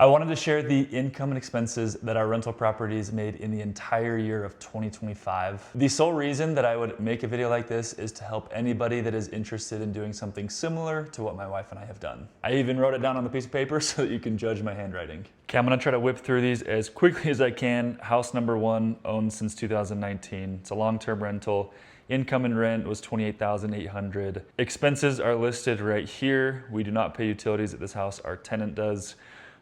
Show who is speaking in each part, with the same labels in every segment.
Speaker 1: I wanted to share the income and expenses that our rental properties made in the entire year of 2025. The sole reason that I would make a video like this is to help anybody that is interested in doing something similar to what my wife and I have done. I even wrote it down on the piece of paper so that you can judge my handwriting. Okay, I'm gonna try to whip through these as quickly as I can. House number 1, owned since 2019. It's a long-term rental. Income and rent was $28,800. Expenses are listed right here. We do not pay utilities at this house, our tenant does.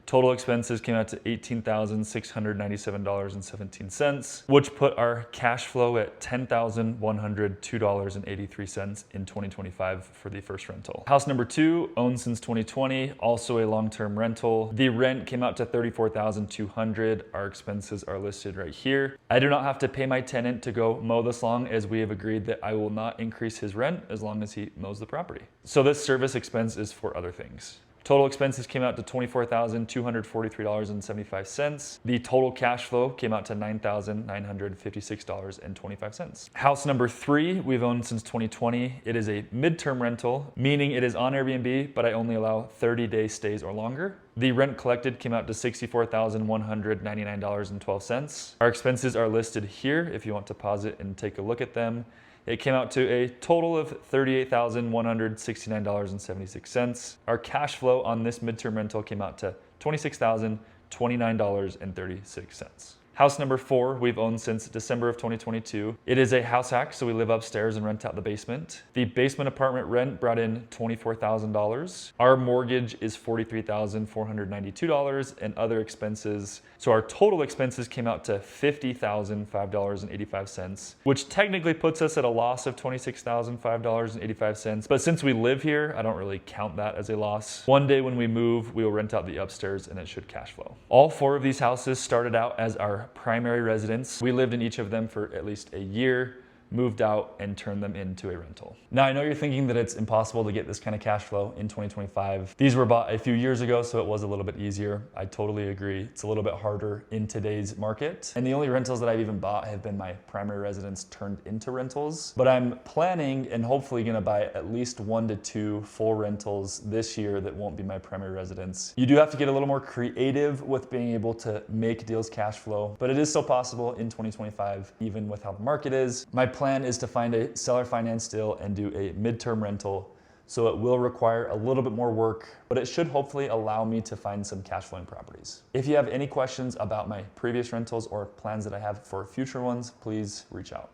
Speaker 1: Total expenses came out to $18,697.17, which put our cash flow at $10,102.83 in 2025 for the first rental. House number 2, owned since 2020, also a long-term rental. The rent came out to $34,200. Our expenses are listed right here. I do not have to pay my tenant to go mow this lawn, as we have agreed that I will not increase his rent as long as he mows the property. So this service expense is for other things. Total expenses came out to $24,243.75. The total cash flow came out to $9,956.25. House number 3, we've owned since 2020. It is a midterm rental, meaning it is on Airbnb, but I only allow 30-day stays or longer. The rent collected came out to $64,199.12. Our expenses are listed here if you want to pause it and take a look at them. It came out to a total of $38,169.76. Our cash flow on this midterm rental came out to $26,029.36. House number 4, we've owned since December of 2022. It is a house hack, so we live upstairs and rent out the basement. The basement apartment rent brought in $24,000. Our mortgage is $43,492 and other expenses. So our total expenses came out to $50,005.85, which technically puts us at a loss of $26,005.85. But since we live here, I don't really count that as a loss. One day when we move, we will rent out the upstairs and it should cash flow. All 4 of these houses started out as our primary residence. We lived in each of them for at least a year, moved out, and turned them into a rental. Now, I know you're thinking that it's impossible to get this kind of cash flow in 2025. These were bought a few years ago, so it was a little bit easier. I totally agree. It's a little bit harder in today's market. And the only rentals that I've even bought have been my primary residence turned into rentals. But I'm planning and hopefully gonna buy at least 1 to 2 full rentals this year that won't be my primary residence. You do have to get a little more creative with being able to make deals cash flow, but it is still possible in 2025, even with how the market is. My plan is to find a seller finance deal and do a midterm rental. So it will require a little bit more work, but it should hopefully allow me to find some cash flowing properties. If you have any questions about my previous rentals or plans that I have for future ones, please reach out.